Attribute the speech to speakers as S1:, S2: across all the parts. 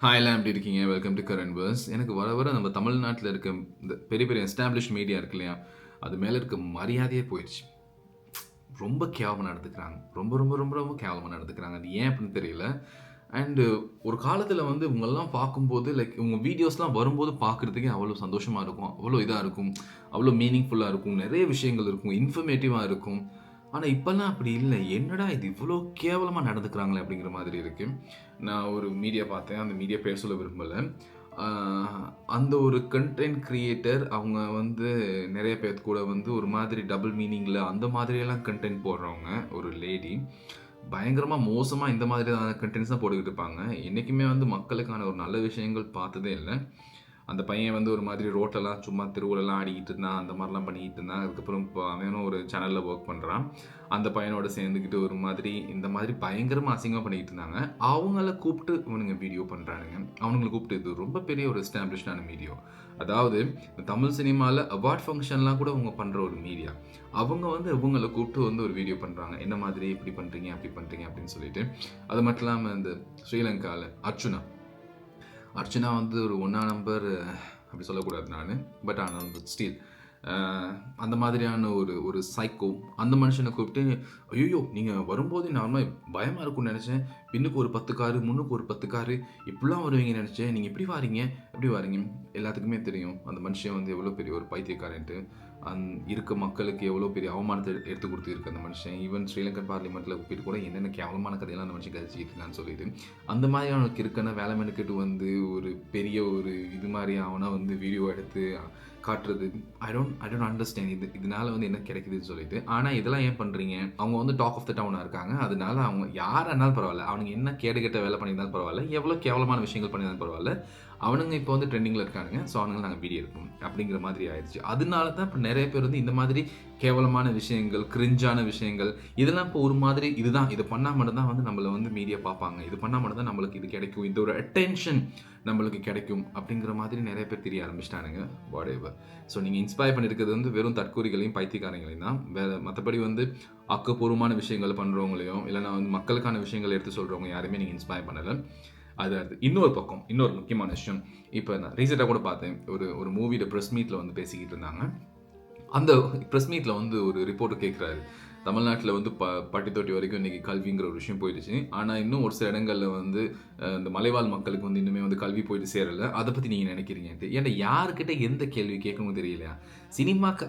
S1: ஹாய்லாம் எப்படி இருக்கீங்க? Welcome to Current Wares. எனக்கு வர வர நம்ம தமிழ்நாட்டில் இருக்க இந்த பெரிய பெரிய எஸ்டாப்ளிஷ் மீடியா இருக்கு இல்லையா? அது மேலே இருக்க மரியாதையே போயிடுச்சு. ரொம்ப கேவலமா நடந்துக்கிறாங்க. ரொம்ப ரொம்ப ரொம்ப ரொம்ப கேவலமா நடந்துக்கிறாங்க. அது ஏன் அப்படின்னு தெரியல. அண்டு ஒரு காலத்தில் வந்து இவங்கெல்லாம் பார்க்கும்போது லைக் இவங்க வீடியோஸ்லாம் வரும்போது பார்க்குறதுக்கே அவ்வளோ சந்தோஷமாக இருக்கும். அவ்வளோ இதாக இருக்கும். அவ்வளோ மீனிங்ஃபுல்லாக இருக்கும். நிறைய விஷயங்கள் இருக்கும். இன்ஃபர்மேட்டிவாக இருக்கும். ஆனா, இப்பல்லாம் அப்படி இல்ல. என்னடா இது இவ்ளோ கேவலமா நடந்துக்கிறாங்களே! அப்படிங்கிற மாதிரி இருக்கு. நான் ஒரு மீடியா பார்த்தேன். அந்த மீடியா பேர் சொல்ல விரும்பல. ஆ அந்த ஒரு கன்டென்ட் கிரியேட்டர் அவங்க வந்து நெறைய பேத்து கூட வந்து ஒரு மாதிரி டபுள் மீனிங்ல அந்த மாதிரியெல்லாம் கன்டென்ட் போடுறவங்க ஒரு லேடி. பயங்கரமா மோசமா இந்த மாதிரியான கன்டென்ட்ஸ் தான் போட்டுக்கிட்டு இருப்பாங்க. என்னைக்குமே வந்து மக்களுக்கான ஒரு நல்ல விஷயங்கள் பார்த்ததே இல்ல. அந்த பையன் வந்து ஒரு மாதிரி ரோட்லலாம் சும்மா தெருவுலலாம் ஆடிக்கிட்டு இருந்தான். அந்த மாரிலாம் பண்ணிக்கிட்டு இருந்தான். அதுக்கப்புறம் இப்போ அவனும் ஒரு சேனல்ல ஒர்க் பண்றான். அந்த பையனோட சேர்ந்துக்கிட்டு ஒரு மாதிரி இந்த மாதிரி பயங்கரமா அசிங்கமா பண்ணிக்கிட்டு இருந்தாங்க. அவங்கள கூப்பிட்டு இவனுங்க வீடியோ பண்றானுங்க. அவனுங்கள கூப்பிட்டு இது ரொம்ப பெரிய ஒரு எஸ்டாப்ளிஷ்டான மீடியா. அதாவது இந்த தமிழ் சினிமால அவார்ட் ஃபங்ஷன்லாம் கூட அவங்க பண்ற ஒரு மீடியா. அவங்க வந்து இவங்கள கூப்பிட்டு வந்து ஒரு வீடியோ பண்றாங்க. என்ன மாதிரி இப்படி பண்றீங்க, அப்படி பண்றீங்க அப்படின்னு சொல்லிட்டு. அது மட்டும் இல்லாம இந்த ஸ்ரீலங்கால அர்ச்சனா வந்து ஒரு 1ஆம் நம்பர் அப்படி சொல்லக்கூடாது நானு. பட் ஆனால் ஸ்டில் அந்த மாதிரியான ஒரு ஒரு சைக்கோ அந்த மனுஷனை கூப்பிட்டு, "ஐயய்யோ! நீங்க வரும்போது நார்மலா பயமா இருக்கும்னு நெனச்சேன். பின்னுக்கு ஒரு 10 காரு, முன்னுக்கு ஒரு 10 காரு இப்படிலாம் வருவீங்கன்னு நெனச்சேன். நீங்க எப்படி வாரீங்க? எப்படி வாரீங்க?" எல்லாத்துக்குமே தெரியும். அந்த மனுஷன் வந்து எவ்வளோ பெரிய ஒரு பைத்தியக்காரன்ட்டு. இருக்க மக்களுக்கு எவ்வளோ பெரிய அவமானத்த எடுத்து குடுத்துருக்கு அந்த மனுஷன். ஈவன் ஸ்ரீலங்கன் பார்லிமெண்ட்ல போயிட்டு கூட என்னென்ன கேவலமான கதையெல்லாம் அந்த மனுஷன் கதைச்சிட்டு இருக்கான்னு சொல்லிட்டு. அந்த மாதிரியான ஒரு கிறுக்கன வேலை மெனக்கெட்டு வந்து ஒரு பெரிய ஒரு இது மாரி அவனா வந்து வீடியோ எடுத்து காட்டுறது. ஐ டோன்ட் அண்டர்ஸ்டாண்ட் இதனால வந்து என்ன கிடைக்குதுன்னு சொல்லிட்டு. ஆனா இதெல்லாம் ஏன் பண்றீங்க? அவங்க வந்து டாக் ஆஃப் த டவுனா இருக்காங்க. அதனால அவங்க யாரா இருந்தாலும் பரவால்ல. அவனுங்க என்ன கேடுகெட்ட வேலை பண்ணியிருந்தாலும் பரவால்ல. எவ்வளோ கேவலமான விஷயங்கள் பண்ணியிருந்தாலும் பரவால்ல. அவனுங்க இப்போ வந்து ட்ரெண்டிங்ல இருக்கானுங்க. ஸோ அவனுங்கள நாங்க வீடியோ எடுப்போம். அப்படிங்கிற மாதிரி ஆயிருச்சு. அதனால தான் இப்ப நெறைய பேர் வந்து இந்த மாதிரி கேவலமான விஷயங்கள், கிரிஞ்சான விஷயங்கள் இதெல்லாம் இப்போ ஒரு மாதிரி இதுதான். இத பண்ணா மட்டும் தான் வந்து நம்மள வந்து மீடியா பார்ப்பாங்க. இது பண்ணா மட்டும் தான் நம்மளுக்கு இது கிடைக்கும். இந்த ஒரு அட்டென்ஷன் நம்மளுக்கு கிடைக்கும். அப்படிங்கிற மாதிரி நெறைய பேர் தெரிய ஆரம்பிச்சுட்டானுங்க. வாட்டெவர். ஸோ நீங்க இன்ஸ்பயர் பண்ணியிருக்கிறது வந்து வெறும் தற்கூரிகளையும், பைத்தியக்காரங்களையும் தான். மத்தபடி வந்து ஆக்கப்பூர்வமான விஷயங்கள பண்றவங்களையும், இல்லன்னா வந்து மக்களுக்கான விஷயங்கள எடுத்து சொல்றவங்க யாரையுமே நீங்க இன்ஸ்பயர் பண்ணல. அது இன்னொரு பக்கம், இன்னொரு முக்கியமான விஷயம். இப்ப நான் ரீசென்ட்டா கூட பார்த்தேன். ஒரு ஒரு மூவியோட பிரஸ் மீட்ல வந்து பேசிக்கிட்டு இருந்தாங்க. அந்த பிரஸ் மீட்ல வந்து ஒரு ரிப்போர்ட்டர் கேட்குறாரு. தமிழ்நாட்டில வந்து பட்டி தொட்டி வரைக்கும் இன்னைக்கு கல்விங்கிற ஒரு விஷயம் போயிடுச்சு. ஆனா, இன்னும் ஒரு சில இடங்கள்ல வந்து இந்த மலைவாழ் மக்களுக்கு வந்து இன்னுமே வந்து கல்வி போயிட்டு சேரல. அத பத்தி நீங்க நினைக்கிறீங்கன்ட்டு. ஏன்டா யார்கிட்ட எந்த கேள்வி கேட்கணும்னு தெரியலையா?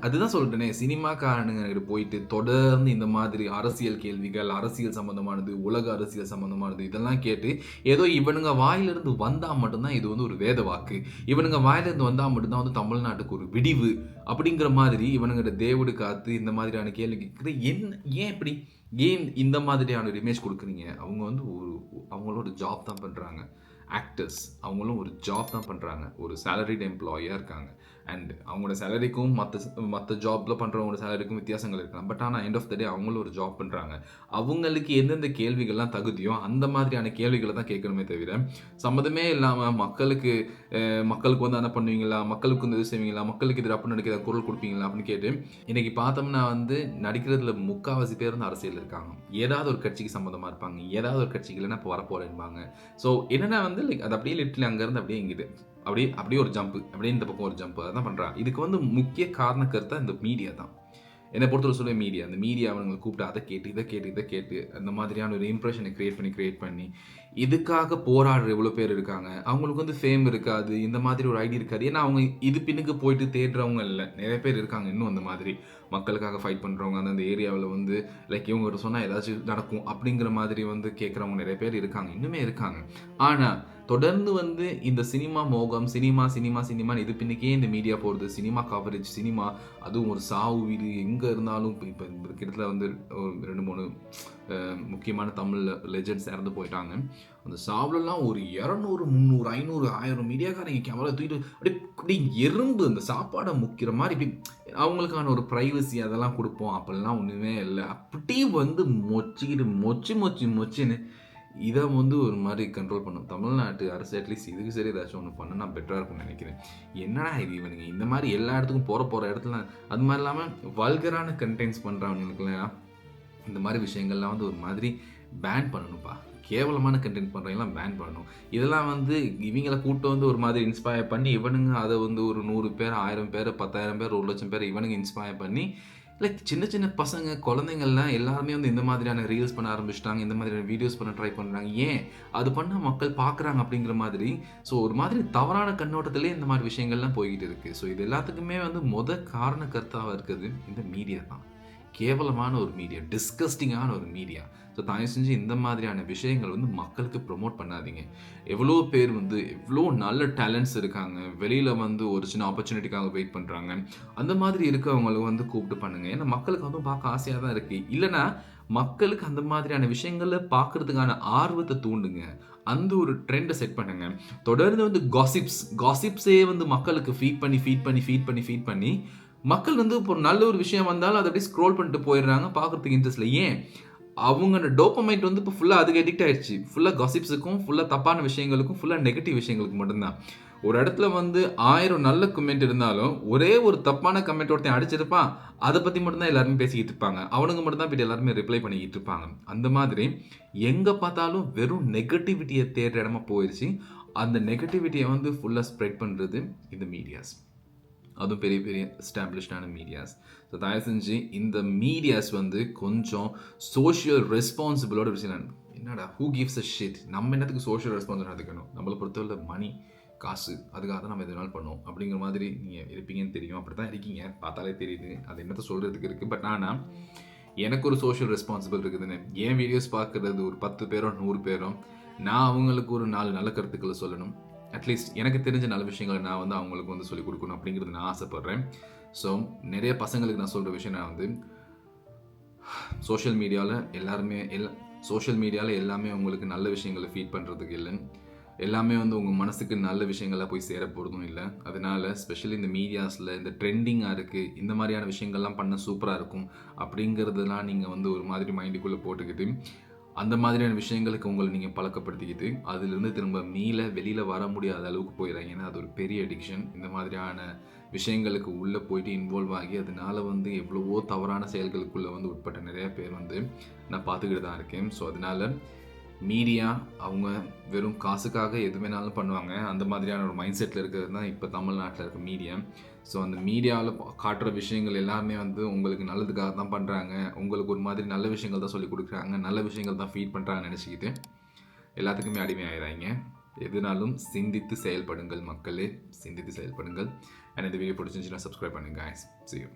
S1: அதுதான் சொல்றேனே, சினிமாக்காரனுங்க போயிட்டு தொடர்ந்து இந்த மாதிரி அரசியல் கேள்விகள், அரசியல் சம்மந்தமானது, உலக அரசியல் சம்மந்தமானது இதெல்லாம் கேட்டு, ஏதோ இவனுங்க வாயிலிருந்து வந்தா மட்டும் தான் இது வந்து ஒரு வேத வாக்கு. இவனுங்க வாயிலிருந்து வந்தா மட்டும் தான் வந்து தமிழ்நாட்டுக்கு ஒரு விடிவு அப்படிங்கிற மாதிரி இவனுங்கிட்ட தேவடு காத்து இந்த மாதிரியான கேள்வி கேட்குறது ஏன் இப்படி ஏன் இந்த மாதிரியான ஒரு இமேஜ் கொடுக்குறீங்க? அவங்க வந்து அவங்களோட ஜாப் தான் பண்றாங்க. ஆக்டர்ஸ் அவங்களும் ஒரு ஜாப் தான் பண்றாங்க. ஒரு சேலரிட் எம்ப்ளாயியா இருக்காங்க. அண்ட் அவங்களோட சேலரிக்கும் மத்த ஜாப்ல பண்றவங்களோட சேலரிக்கும் வித்தியாசங்கள் இருக்கலாம். பட் ஆனா எண்ட் ஆஃப் த டே அவங்களும் ஒரு ஜாப் பண்றாங்க. அவங்களுக்கு எந்தெந்த கேள்விகள்லாம் தகுதியோ அந்த மாதிரியான கேள்விகள தான் கேட்கணுமே தவிர, சம்மந்தமே இல்லாம மக்களுக்கு வந்து என்ன பண்ணுவீங்களா? மக்களுக்கு வந்து இது செய்வீங்களா? மக்களுக்கு எதிரா அப்ப நடிக்கிற குரல் குடுப்பீங்களா? அப்படின்னு கேட்டு, இன்னைக்கு பார்த்தோம்னா வந்து நடிக்கிறதுல முக்காவாசி பேர் வந்து அரசியல்ல இருக்காங்க. ஏதாவது ஒரு கட்சிக்கு சம்மந்தமா இருப்பாங்க. ஏதாவது ஒரு கட்சிக்கு இல்லன்னா இப்ப வரப்போறேன்பாங்க. ஸோ என்னன்னா வந்து லைக் அது அப்படியே லிட்டரலி அங்கருந்து அப்படியே இங்கிட்டு. அப்படியே ஒரு ஜம்ப். அப்படியே இந்த பக்கம் ஒரு ஜம்ப். அதான் பண்றாங்க. இதுக்கு வந்து முக்கிய காரண கர்த்தா இந்த மீடியா தான். என்ன பொறுத்தவரை சொல்ல மீடியா. அந்த மீடியா அவனுங்கள கூப்பிட்டு அத கேட்டு, இத கேட்டு அந்த மாதிரியான ஒரு இம்ப்ரஷன கிரியேட் பண்ணி, இதுக்காக போராடுற எவ்வளோ பேர் இருக்காங்க. அவங்களுக்கு வந்து ஃபேம் இருக்காது. இந்த மாதிரி ஒரு ஐடி இருக்காது. ஏன்னா அவங்க இது பின்னுக்கு போயிட்டு தேடுறவங்க இல்ல. நெறைய பேர் இருக்காங்க இன்னும் அந்த மாதிரி. மக்களுக்காக ஃபைட் பண்றவங்க, அந்த ஏரியாவுல வந்து லைக் இவங்ககிட்ட சொன்னா ஏதாச்சும் நடக்கும் அப்படிங்கிற மாதிரி வந்து கேட்கறவங்க நெறைய பேர் இருக்காங்க. இன்னுமே இருக்காங்க. ஆனா தொடர்ந்து வந்து இந்த சினிமா மோகம், சினிமான்னு இது பின்னுக்கே இந்த மீடியா போறது. சினிமா கவரேஜ், அதுவும் ஒரு சாவு வீடு எங்க இருந்தாலும் இப்ப கிட்டத்தட்ட வந்து ஒரு 2, 3 முக்கியமான தமிழ் லெஜெண்ட்ஸ் இறந்து போயிட்டாங்க. அந்த சாவுலலாம் ஒரு 200, 300, 500, 1000 மீடியாக்காரங்க கேமரா தூக்கிட்டு அப்படியே எறும்பு அந்த சாப்பாட முக்கிற மாரி அவங்களுக்கான ஒரு பிரைவசி அதெல்லாம் குடுப்போம். அப்பல்லாம் ஒண்ணுமே இல்ல. அப்படியே வந்து மொச்சிக்கிட்டு மொச்சுன்னு இத வந்து ஒரு மாரி கண்ட்ரோல் பண்ணும். தமிழ்நாட்டு அரசு அட்லீஸ்ட் இதுக்கு சரி ஏதாச்சும் ஒண்ணு பண்ணுனா பெட்டரா இருக்கும்னு நெனைக்கிறேன். என்னடா இது இவனுங்க இந்த மாரி எல்லா இடத்துக்கும் போற இடத்துல அது மாரி இல்லாம வல்கரான கன்டென்ட்ஸ் பண்றவங்களுக்குலாம் இந்த மாரி விஷயங்கள்லாம் வந்து ஒரு மாதிரி பேன் பண்ணணும்ப்பா. கேவலமான கண்டென்ட் பண்ணுறவங்களாம் பேன் பண்ணணும். இதெல்லாம் வந்து இவங்கள கூட்டம் வந்து ஒரு மாதிரி இன்ஸ்பயர் பண்ணி இவனுங்க அதை வந்து ஒரு 100 பேர் 1000 பேர் 10,000 பேர் 1,00,000 பேர் இவனுங்க இன்ஸ்பயர் பண்ணி லைக் சின்ன சின்ன பசங்க குழந்தைங்கள்லாம் எல்லாருமே வந்து இந்த மாதிரியான ரீல்ஸ் பண்ண ஆரம்பிச்சிட்டாங்க, இந்த மாதிரியான வீடியோஸ் பண்ண ட்ரை பண்ணுறாங்க. ஏன் அது பண்ணால் மக்கள் பார்க்குறாங்க அப்படிங்கிற மாதிரி. ஸோ ஒரு மாதிரி தவறான கண்ணோட்டத்திலே இந்த மாதிரி விஷயங்கள்லாம் போய்கிட்டு இருக்குது. ஸோ இது எல்லாத்துக்குமே வந்து காரண கர்த்தாவாக இருக்குது இந்த மீடியா தான். கேவலமான ஒரு மீடியா, டிஸ்கஸ்டிங்கான ஒரு மீடியா. ஸோ தயவு செஞ்சு இந்த மாதிரியான விஷயங்கள் வந்து மக்களுக்கு ப்ரொமோட் பண்ணாதீங்க. எவ்வளோ பேர் வந்து எவ்வளோ நல்ல டேலண்ட்ஸ் இருக்காங்க, வெளியில் வந்து ஒரு சின்ன ஆப்பர்ச்சுனிட்டிக்காக வெயிட் பண்ணுறாங்க. அந்த மாதிரி இருக்கவங்களை வந்து கூப்பிட்டு பண்ணுங்க. ஏன்னா மக்களுக்கு வந்து பார்க்க ஆசையாக தான் இருக்குது. இல்லைனா மக்களுக்கு அந்த மாதிரியான விஷயங்களை பார்க்கறதுக்கான ஆர்வத்தை தூண்டுங்க. அந்த ஒரு ட்ரெண்டை செட் பண்ணுங்க. தொடர்ந்து வந்து காசிப்ஸே வந்து மக்களுக்கு ஃபீட் பண்ணி மக்கள் வந்து இப்போ ஒரு நல்ல ஒரு விஷயம் வந்தாலும் அதை அப்படியே ஸ்க்ரோல் பண்ணிட்டு போயிடுறாங்க, பார்க்குறதுக்கு இன்ட்ரெஸ்ட் இல்லை. ஏன்? அவங்களோட டோபமைட் வந்து இப்போ ஃபுல்லாக அதுக்கு அடிக்ட் ஆயிடுச்சு. ஃபுல்லாக காசிப்ஸுக்கும், ஃபுல்லாக தப்பான விஷயங்களுக்கும், ஃபுல்லாக நெகட்டிவ் விஷயங்களுக்கு மட்டும்தான். ஒரு இடத்துல வந்து 1000 நல்ல கமெண்ட் இருந்தாலும் ஒரே ஒரு தப்பான கமெண்ட் ஒருத்தன் அடிச்சிருப்பான், அதை பற்றி மட்டும்தான் எல்லாருமே பேசிக்கிட்டு இருப்பாங்க. அவனுங்க மட்டும்தான் போய்ட்டு எல்லாருமே ரிப்ளை பண்ணிக்கிட்டு இருப்பாங்க. அந்த மாதிரி எங்கே பார்த்தாலும் வெறும் நெகட்டிவிட்டியை தேடுற இடமா போயிடுச்சு. அந்த நெகட்டிவிட்டியை வந்து ஃபுல்லாக ஸ்ப்ரெட் பண்ணுறது இந்த மீடியாஸ், அதுவும் பெரிய பெரிய எஸ்டாப்ளிஷ்டான மீடியாஸ். ஸோ தயவு செஞ்சு இந்த மீடியாஸ் வந்து கொஞ்சம் சோஷியல் ரெஸ்பான்சிபிளோட விஷயம். என்னடா ஹூ கிவ்ஸ் அ ஷிட், நம்ம என்னத்துக்கு சோஷியல் ரெஸ்பான்சிபிள் எடுத்துக்கணும், நம்மளை பொறுத்தவரை மணி காசு அதுக்காக தான் நம்ம எதுனாலும் பண்ணுவோம் அப்படிங்கிற மாதிரி நீங்கள் இருப்பீங்கன்னு தெரியும். அப்படி தான் இருக்கீங்க, பார்த்தாலே தெரியுது. அது என்னத்தை சொல்கிறதுக்கு இருக்குது. பட் ஆனால் எனக்கு ஒரு சோஷியல் ரெஸ்பான்சிபிள் இருக்குதுன்னு என் வீடியோஸ் பார்க்குறது ஒரு 10 பேரோ 100 பேரோ நான் அவங்களுக்கு ஒரு 4 நல்ல கருத்துக்களை சொல்லணும். அட்லீஸ்ட் எனக்கு தெரிஞ்ச நல்ல விஷயங்களை நான் வந்து அவங்களுக்கு வந்து சொல்லிக் கொடுக்கணும் அப்படிங்கிறது நான் ஆசைப்பட்றேன். ஸோ நிறைய பசங்களுக்கு நான் சொல்கிற விஷயம், நான் வந்து சோஷியல் மீடியாவில் எல்லாமே உங்களுக்கு நல்ல விஷயங்களை ஃபீட் பண்ணுறதுக்கு இல்லை. எல்லாமே வந்து உங்கள் மனசுக்கு நல்ல விஷயங்களாக போய் சேர போகிறதும் இல்லை. அதனால் ஸ்பெஷலி இந்த மீடியாஸில் இந்த ட்ரெண்டிங்காக இருக்குது, இந்த மாதிரியான விஷயங்கள்லாம் பண்ண சூப்பராக இருக்கும் அப்படிங்கிறதெல்லாம் நீங்கள் வந்து ஒரு மாதிரி மைண்டுக்குள்ளே போட்டுக்கிட்டு அந்த மாதிரியான விஷயங்களுக்கு உங்களை நீங்கள் பழக்கப்படுத்திக்கிட்டு அதிலிருந்து திரும்ப வெளியில் வர முடியாத அளவுக்கு போயிடுறாங்க. ஏன்னா அது ஒரு பெரிய அடிக்ஷன். இந்த மாதிரியான விஷயங்களுக்கு உள்ளே போயிட்டு இன்வால்வ் ஆகி அதனால் வந்து எவ்வளவோ தவறான செயல்களுக்குள்ளே வந்து உட்பட்ட நிறைய பேர் வந்து நான் பார்த்துக்கிட்டு தான் இருக்கேன். ஸோ அதனால் மீடியா அவங்க வெறும் காசுக்காக எது வேணாலும் பண்ணுவாங்க. அந்த மாதிரியான ஒரு மைண்ட் செட்டில் இருக்கிறது தான் இப்போ தமிழ்நாட்டில் இருக்க மீடியா. ஸோ அந்த மீடியாவில் காட்டுற விஷயங்கள் எல்லாமே வந்து உங்களுக்கு நல்லதுக்காக தான் பண்ணுறாங்க, உங்களுக்கு ஒரு மாதிரி நல்ல விஷயங்கள் தான் சொல்லிக் கொடுக்குறாங்க, நல்ல விஷயங்கள் தான் ஃபீட் பண்ணுறாங்கன்னு நினச்சிக்கிட்டு எல்லாத்துக்குமே அடிமை ஆயிடுறாங்க. எதுனாலும் சிந்தித்து செயல்படுங்கள் மக்களே, சிந்தித்து செயல்படுங்கள். அண்ட் இந்த வீடியோ பிடிச்சிருந்துச்சுன்னா சப்ஸ்கிரைப் பண்ணுங்கள். See you.